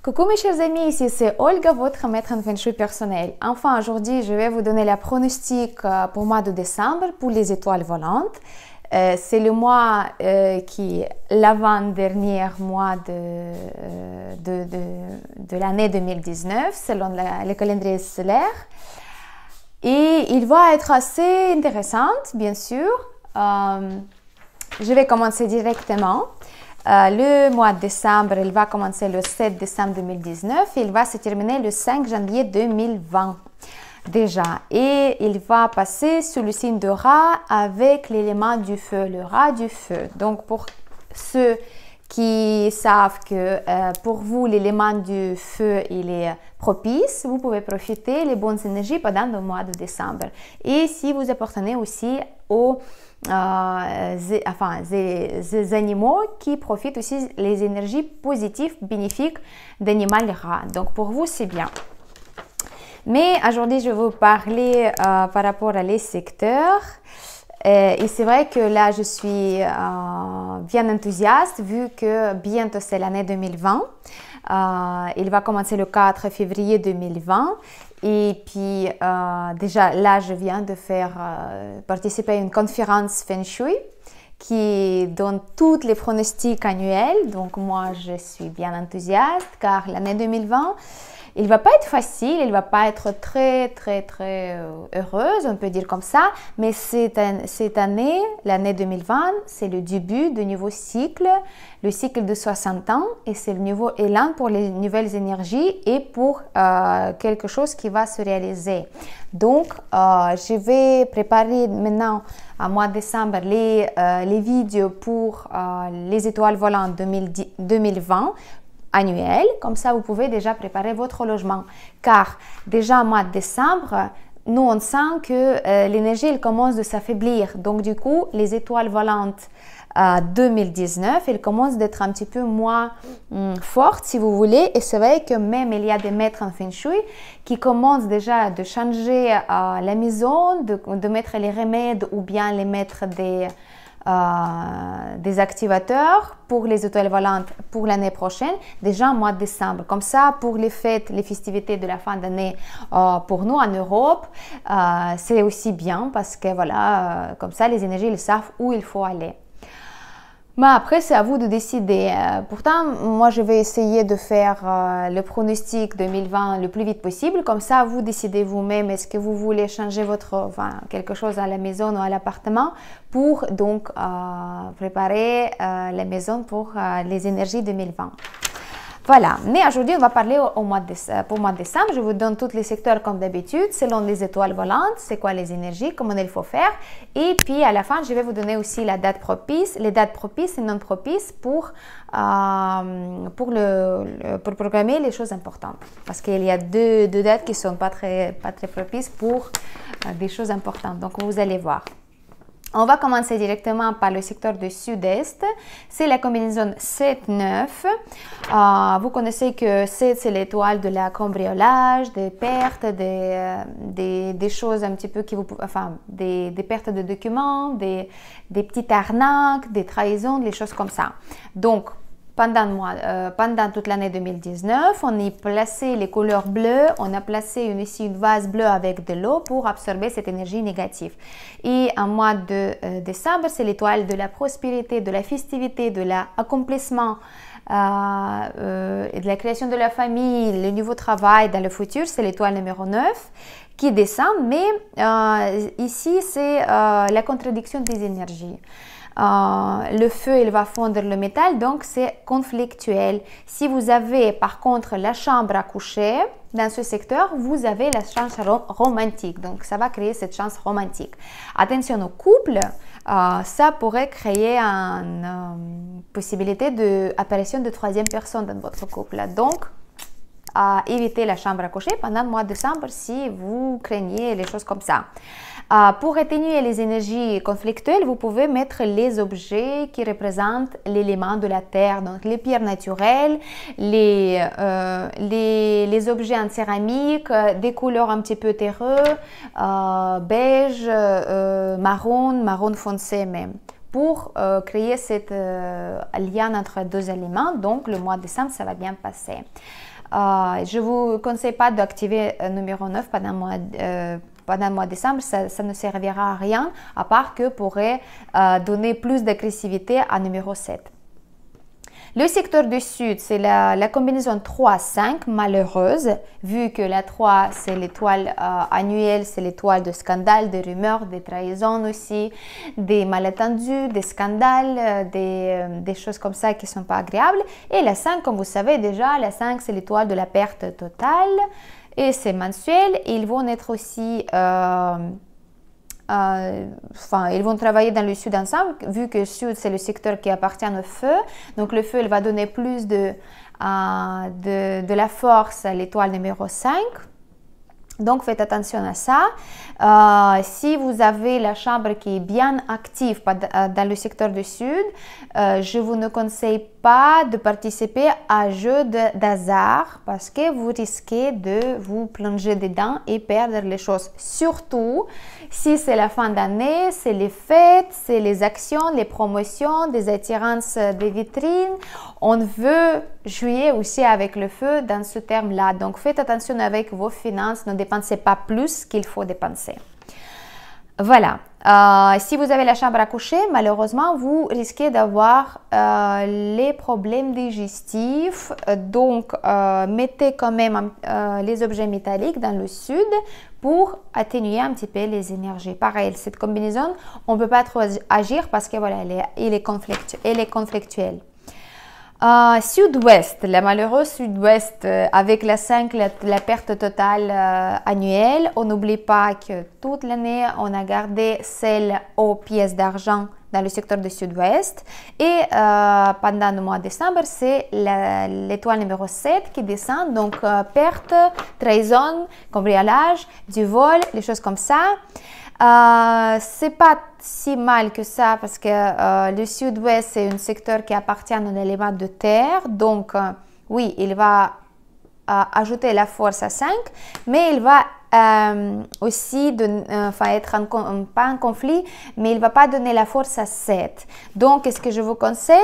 Coucou mes chers amis, ici c'est Olga, votre maître en Feng Shui personnel. Enfin, aujourd'hui, je vais vous donner la pronostic pour le mois de décembre pour les étoiles volantes. C'est le mois qui est l'avant-dernier mois de l'année 2019, selon le calendrier solaire. Et il va être assez intéressant, bien sûr. Je vais commencer directement. Le mois de décembre, il va commencer le 7 décembre 2019 et il va se terminer le 5 janvier 2020 déjà. Et il va passer sous le signe de rat avec l'élément du feu, le rat du feu. Donc pour ceux qui savent que pour vous, l'élément du feu, il est propice, vous pouvez profiter des bonnes énergies pendant le mois de décembre. Et si vous appartenez aussi aux des animaux qui profitent aussi les énergies positives, bénéfiques d'animal rat. Donc pour vous, c'est bien. Mais aujourd'hui, je vais vous parler par rapport à les secteurs. Et c'est vrai que là, je suis bien enthousiaste vu que bientôt c'est l'année 2020. Il va commencer le 4 février 2020. Et puis, déjà, là, je viens de faire participer à une conférence Feng Shui qui donne toutes les pronostics annuels. Donc, moi, je suis bien enthousiaste car l'année 2020, il ne va pas être facile, il ne va pas être très heureuse, on peut dire comme ça. Mais cette année, l'année 2020, c'est le début de nouveau cycle, le cycle de 60 ans. Et c'est le nouveau élan pour les nouvelles énergies et pour quelque chose qui va se réaliser. Donc, je vais préparer maintenant, à mois de décembre, les vidéos pour les étoiles volantes 2020 annuel, comme ça vous pouvez déjà préparer votre logement. Car déjà au mois de décembre, nous on sent que l'énergie elle commence de s'affaiblir. Donc du coup, les étoiles volantes 2019, elles commencent d'être un petit peu moins fortes si vous voulez. Et c'est vrai que même il y a des maîtres en Feng Shui qui commencent déjà de changer la maison, de mettre les remèdes ou bien les mettre des activateurs pour les étoiles volantes pour l'année prochaine, déjà au mois de décembre. Comme ça, pour les fêtes, les festivités de la fin d'année pour nous en Europe, c'est aussi bien parce que voilà, comme ça, les énergies, ils savent où il faut aller. Mais après, c'est à vous de décider. Pourtant, moi, je vais essayer de faire le pronostic 2020 le plus vite possible. Comme ça, vous décidez vous-même est-ce que vous voulez changer quelque chose à la maison ou à l'appartement pour donc préparer la maison pour les énergies 2020. Voilà, mais aujourd'hui on va parler pour le mois de décembre. Je vous donne tous les secteurs comme d'habitude, selon les étoiles volantes, c'est quoi les énergies, comment il faut faire. Et puis à la fin, je vais vous donner aussi la date propice, les dates propices et non propices pour programmer les choses importantes. Parce qu'il y a deux dates qui ne sont pas très propices pour des choses importantes, donc vous allez voir. On va commencer directement par le secteur du sud-est. C'est la combinaison 7-9. Vous connaissez que 7, c'est l'étoile de la cambriolage, des pertes, des choses un petit peu qui vous... Enfin, des pertes de documents, des petites arnaques, des trahisons, des choses comme ça. Donc, pendant toute l'année 2019, on y placé les couleurs bleues, on a placé ici une vase bleue avec de l'eau pour absorber cette énergie négative. Et en mois de décembre, c'est l'étoile de la prospérité, de la festivité, de l'accomplissement et de la création de la famille, le nouveau travail dans le futur, c'est l'étoile numéro 9 qui descend, mais ici c'est la contradiction des énergies. Le feu, il va fondre le métal, donc c'est conflictuel. Si vous avez par contre la chambre à coucher, dans ce secteur, vous avez la chance romantique. Donc, ça va créer cette chance romantique. Attention au couple, ça pourrait créer une possibilité d'apparition de troisième personne dans votre couple. Donc, évitez la chambre à coucher pendant le mois de décembre si vous craignez les choses comme ça. Pour atténuer les énergies conflictuelles, vous pouvez mettre les objets qui représentent l'élément de la terre, donc les pierres naturelles, les objets en céramique, des couleurs un petit peu terreux, beige, marron foncé même. pour créer cet lien entre deux éléments. Donc, le mois de décembre, ça va bien passer. Je ne vous conseille pas d'activer numéro 9 pendant le mois de décembre, ça ne servira à rien, à part que pourrait donner plus d'agressivité à numéro 7. Le secteur du Sud, c'est la combinaison 3-5 malheureuse, vu que la 3, c'est l'étoile annuelle, c'est l'étoile de scandale, des rumeurs, des trahisons aussi, des malentendus, des scandales, des choses comme ça qui ne sont pas agréables. Et la 5, comme vous savez déjà, la 5, c'est l'étoile de la perte totale et c'est mensuel. Et ils vont être aussi... ils vont travailler dans le Sud ensemble, vu que le Sud, c'est le secteur qui appartient au feu. Donc, le feu, il va donner plus de la force à l'étoile numéro 5. Donc, faites attention à ça. Si vous avez la chambre qui est bien active dans le secteur du Sud, je vous ne conseille pas de participer à jeux d'hasard parce que vous risquez de vous plonger dedans et perdre les choses. Surtout si c'est la fin d'année, c'est les fêtes, c'est les actions, les promotions, des attirances des vitrines. On veut jouer aussi avec le feu dans ce terme-là. Donc, faites attention avec vos finances. Ne dépensez pas plus qu'il faut dépenser. Voilà. Si vous avez la chambre à coucher, malheureusement, vous risquez d'avoir les problèmes digestifs. Donc, mettez quand même les objets métalliques dans le sud pour atténuer un petit peu les énergies. Pareil, cette combinaison, on ne peut pas trop agir parce que voilà, elle est conflictuelle. Sud-ouest, la malheureuse sud-ouest avec la 5, la perte totale annuelle. On n'oublie pas que toute l'année, on a gardé celle aux pièces d'argent dans le secteur du sud-ouest. Et pendant le mois de décembre, c'est l'étoile numéro 7 qui descend. Donc, perte, trahison, cambriolage, du vol, les choses comme ça. C'est pas si mal que ça parce que le sud-ouest c'est un secteur qui appartient à un élément de terre, donc oui, il va ajouter la force à 5, mais il va aussi être pas en conflit, mais il va pas donner la force à 7. Donc, est-ce que je vous conseille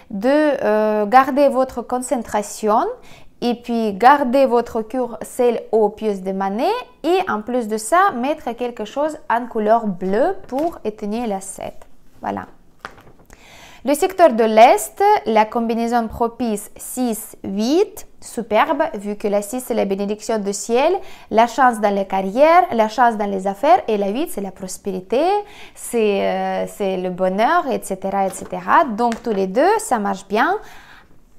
de garder votre concentration et puis garder votre cure celle aux pièces de monnaie et en plus de ça, mettre quelque chose en couleur bleue pour éteindre la 7. Voilà. Le secteur de l'Est, la combinaison propice 6-8, superbe, vu que la 6 c'est la bénédiction du ciel, la chance dans les carrières, la chance dans les affaires, et la 8 c'est la prospérité, c'est le bonheur, etc., etc. Donc tous les deux, ça marche bien.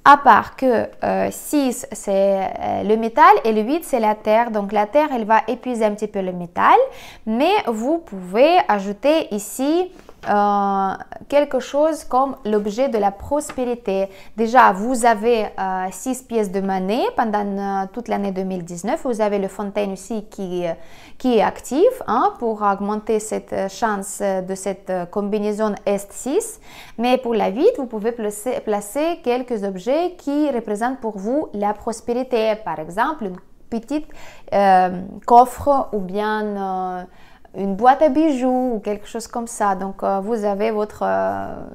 À part que 6, c'est le métal et le 8, c'est la terre. Donc, la terre, elle va épuiser un petit peu le métal. Mais vous pouvez ajouter ici quelque chose comme l'objet de la prospérité. Déjà, vous avez 6 pièces de monnaie pendant toute l'année 2019. Vous avez le fontaine aussi qui est actif pour augmenter cette chance de cette combinaison Est-6. Mais pour la 8, vous pouvez placer quelques objets qui représentent pour vous la prospérité. Par exemple, une petite coffre ou bien une boîte à bijoux ou quelque chose comme ça. Donc, vous avez votre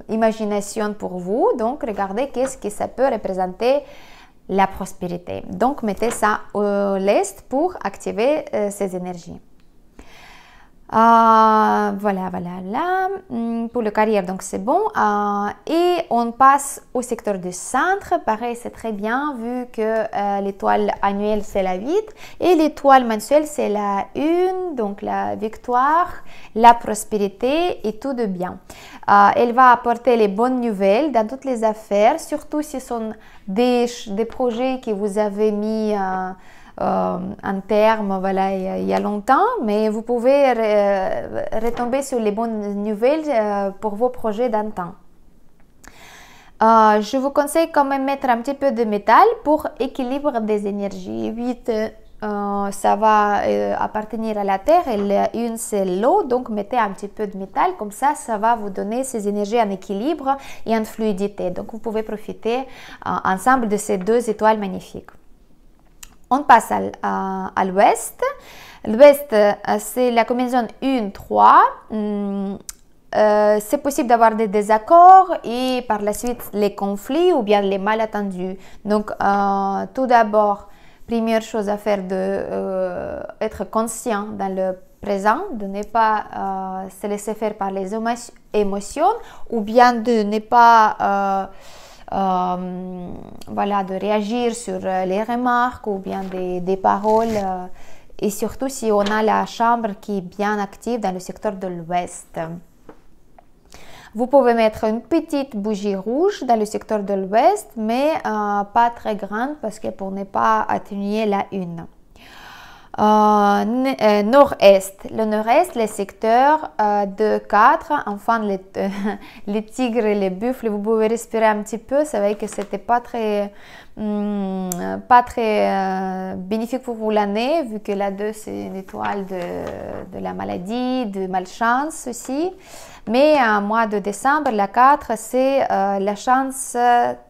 imagination pour vous. Donc, regardez qu'est-ce que ça peut représenter la prospérité. Donc, mettez ça à l'est pour activer ces énergies. Voilà. Pour le carrière, donc c'est bon. Et on passe au secteur du centre. Pareil, c'est très bien vu que l'étoile annuelle, c'est la 8 et l'étoile mensuelle, c'est la 1. Donc, la victoire, la prospérité et tout de bien. Elle va apporter les bonnes nouvelles dans toutes les affaires, surtout si ce sont des projets que vous avez mis en termes voilà, il y a longtemps, mais vous pouvez retomber sur les bonnes nouvelles pour vos projets d'antan. Je vous conseille quand même mettre un petit peu de métal pour équilibre des énergies. 8, ça va appartenir à la terre et la 1 c'est l'eau, donc mettez un petit peu de métal, comme ça va vous donner ces énergies en équilibre et en fluidité. Donc vous pouvez profiter ensemble de ces deux étoiles magnifiques. On passe à l'ouest. L'ouest, c'est la combinaison 1-3. c'est possible d'avoir des désaccords et par la suite les conflits ou bien les malentendus. Donc, tout d'abord, première chose à faire, être conscient dans le présent, de ne pas se laisser faire par les émotions ou bien de ne pas voilà, de réagir sur les remarques ou bien des paroles. Et surtout si on a la chambre qui est bien active dans le secteur de l'ouest. Vous pouvez mettre une petite bougie rouge dans le secteur de l'ouest, mais pas très grande parce que pour ne pas atténuer la une. Nord-est. Le nord-est, les secteurs de 4, enfin les tigres et les buffles, vous pouvez respirer un petit peu. C'est vrai que c'était pas très bénéfique pour vous l'année, vu que la 2 c'est une étoile de la maladie, de malchance aussi. Mais en mois de décembre, la 4 c'est la chance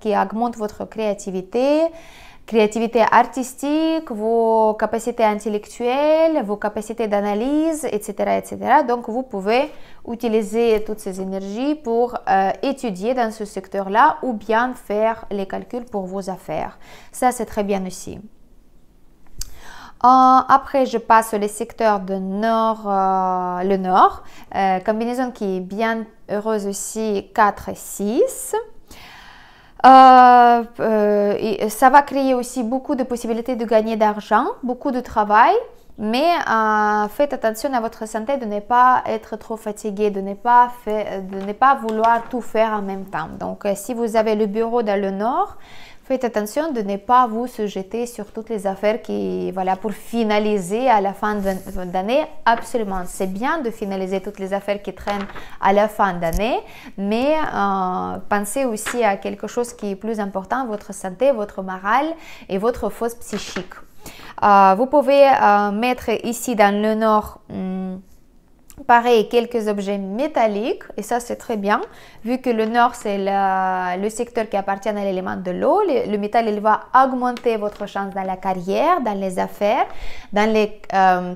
qui augmente votre créativité artistique, vos capacités intellectuelles, vos capacités d'analyse, etc., etc. Donc, vous pouvez utiliser toutes ces énergies pour étudier dans ce secteur-là ou bien faire les calculs pour vos affaires. Ça, c'est très bien aussi. Après, je passe sur les secteurs de le nord. Combinaison qui est bien heureuse aussi, 4 et 6. Et ça va créer aussi beaucoup de possibilités de gagner d'argent, beaucoup de travail, mais faites attention à votre santé de ne pas être trop fatigué, de ne pas vouloir tout faire en même temps. Donc, si vous avez le bureau dans le nord, faites attention de ne pas vous se jeter sur toutes les affaires qui, voilà, pour finaliser à la fin d'année. Absolument, c'est bien de finaliser toutes les affaires qui traînent à la fin d'année, mais pensez aussi à quelque chose qui est plus important, votre santé, votre moral et votre force psychique. Vous pouvez mettre ici dans le nord pareil, quelques objets métalliques, et ça c'est très bien, vu que le nord c'est le secteur qui appartient à l'élément de l'eau. Le métal il va augmenter votre chance dans la carrière, dans les affaires, dans les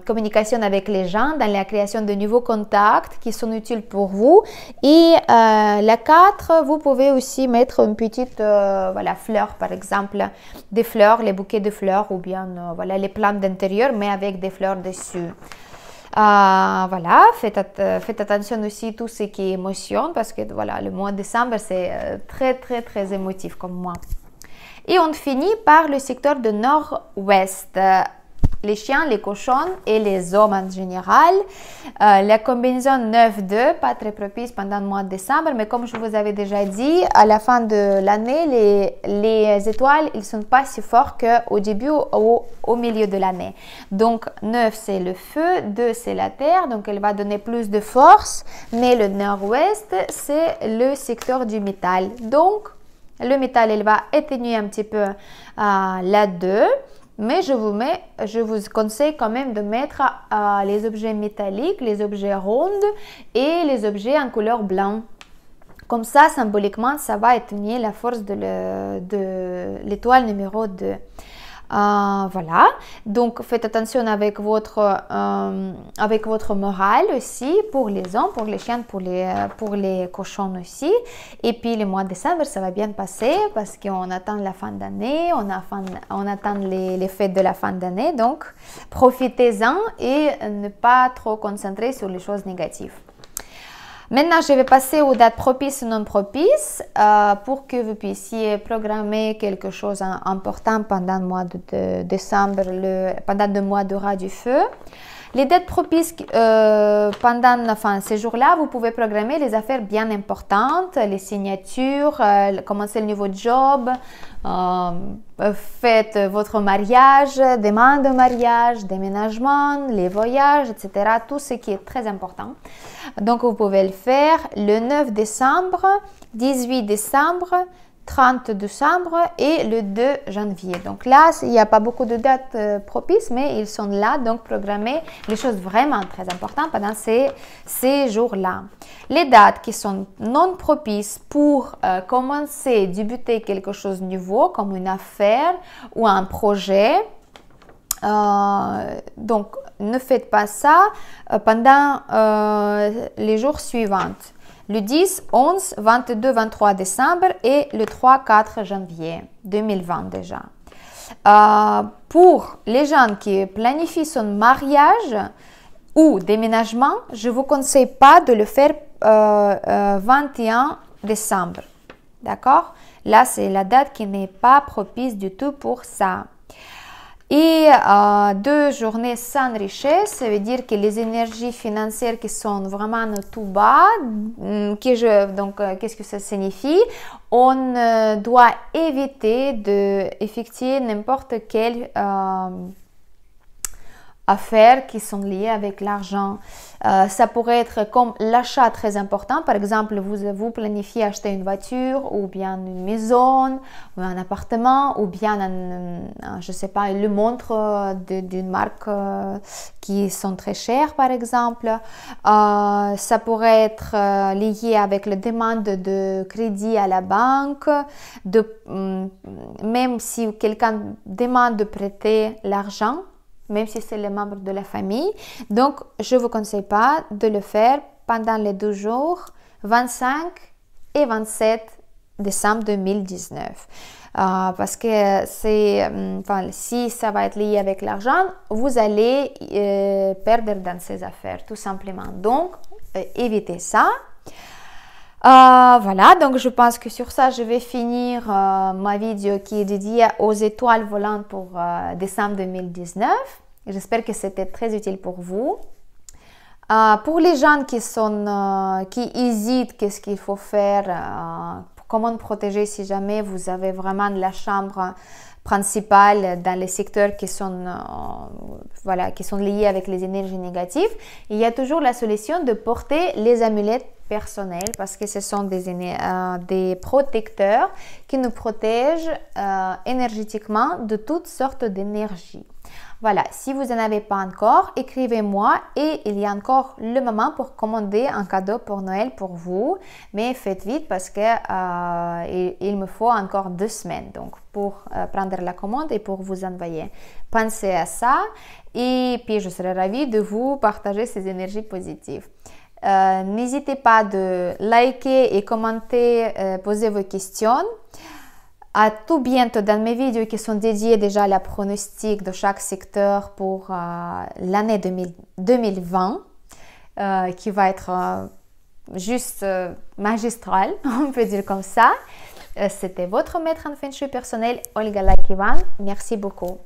communications avec les gens, dans la création de nouveaux contacts qui sont utiles pour vous. Et la 4, vous pouvez aussi mettre une petite voilà, fleur par exemple, des fleurs, les bouquets de fleurs ou bien voilà, les plantes d'intérieur mais avec des fleurs dessus. Voilà, faites attention aussi à tout ce qui est émotion parce que voilà, le mois de décembre c'est très émotif comme mois. Et on finit par le secteur de nord-ouest. Les chiens, les cochons et les hommes en général. La combinaison 9-2, pas très propice pendant le mois de décembre, mais comme je vous avais déjà dit, à la fin de l'année, les étoiles, ils ne sont pas si forts qu'au début ou au milieu de l'année. Donc 9 c'est le feu, 2 c'est la terre, donc elle va donner plus de force, mais le nord-ouest c'est le secteur du métal. Donc le métal, il va atténuer un petit peu la 2. Mais je vous conseille quand même de mettre les objets métalliques, les objets ronds et les objets en couleur blanc. Comme ça, symboliquement, ça va atténuer la force de l'étoile numéro 2. Voilà, donc faites attention avec votre morale aussi, pour les hommes, pour les chiens, pour les cochons aussi. Et puis le mois de décembre, ça va bien passer parce qu'on attend la fin d'année, on attend les fêtes de la fin d'année. Donc profitez-en et ne pas trop concentrer sur les choses négatives. Maintenant, je vais passer aux dates propices et non propices pour que vous puissiez programmer quelque chose d'important pendant le mois de décembre, pendant le mois de rat du feu. Les dates propices pendant ces jours-là, vous pouvez programmer les affaires bien importantes, les signatures, commencer le nouveau job, faites votre mariage, demande de mariage, déménagement, les voyages, etc. Tout ce qui est très important. Donc, vous pouvez le faire le 9 décembre, 18 décembre, 30 décembre et le 2 janvier. Donc là, il n'y a pas beaucoup de dates propices, mais ils sont là, donc programmez les choses vraiment très importantes pendant ces jours-là. Les dates qui sont non propices pour commencer, débuter quelque chose de nouveau, comme une affaire ou un projet, Donc, ne faites pas ça pendant les jours suivants. Le 10, 11, 22, 23 décembre et le 3, 4 janvier 2020 déjà. Pour les gens qui planifient son mariage ou déménagement, je ne vous conseille pas de le faire 21 décembre. D'accord? Là, c'est la date qui n'est pas propice du tout pour ça. Et 2 journées sans richesse, ça veut dire que les énergies financières qui sont vraiment tout bas, qu'est-ce que ça signifie? On doit éviter d'effectuer n'importe quelle affaires qui sont liées avec l'argent. Ça pourrait être comme l'achat très important. Par exemple, vous planifiez acheter une voiture ou bien une maison ou un appartement ou bien, je ne sais pas, le montre d'une marque qui sont très chères, par exemple. Ça pourrait être lié avec la demande de crédit à la banque. Même si quelqu'un demande de prêter l'argent, même si c'est les membres de la famille. Donc, je ne vous conseille pas de le faire pendant les 2 jours, 25 et 27 décembre 2019. Parce que si ça va être lié avec l'argent, vous allez perdre dans ces affaires, tout simplement. Donc, évitez ça. Voilà, donc je pense que sur ça, je vais finir ma vidéo qui est dédiée aux étoiles volantes pour décembre 2019. J'espère que c'était très utile pour vous. Pour les gens qui hésitent, qu'est-ce qu'il faut faire, comment protéger si jamais vous avez vraiment de la chambre principale dans les secteurs qui sont liés avec les énergies négatives, il y a toujours la solution de porter les amulettes personnels parce que ce sont des protecteurs qui nous protègent énergétiquement de toutes sortes d'énergie. Voilà, si vous n'en avez pas encore, écrivez-moi et il y a encore le moment pour commander un cadeau pour Noël pour vous. Mais faites vite parce que il me faut encore 2 semaines donc, pour prendre la commande et pour vous envoyer. Pensez à ça et puis je serai ravie de vous partager ces énergies positives. N'hésitez pas de liker et commenter, poser vos questions. À tout bientôt dans mes vidéos qui sont dédiées déjà à la pronostic de chaque secteur pour l'année 2020 qui va être juste magistral, on peut dire comme ça. C'était votre maître en Feng Shui personnel, Olga Lakivan. Merci beaucoup.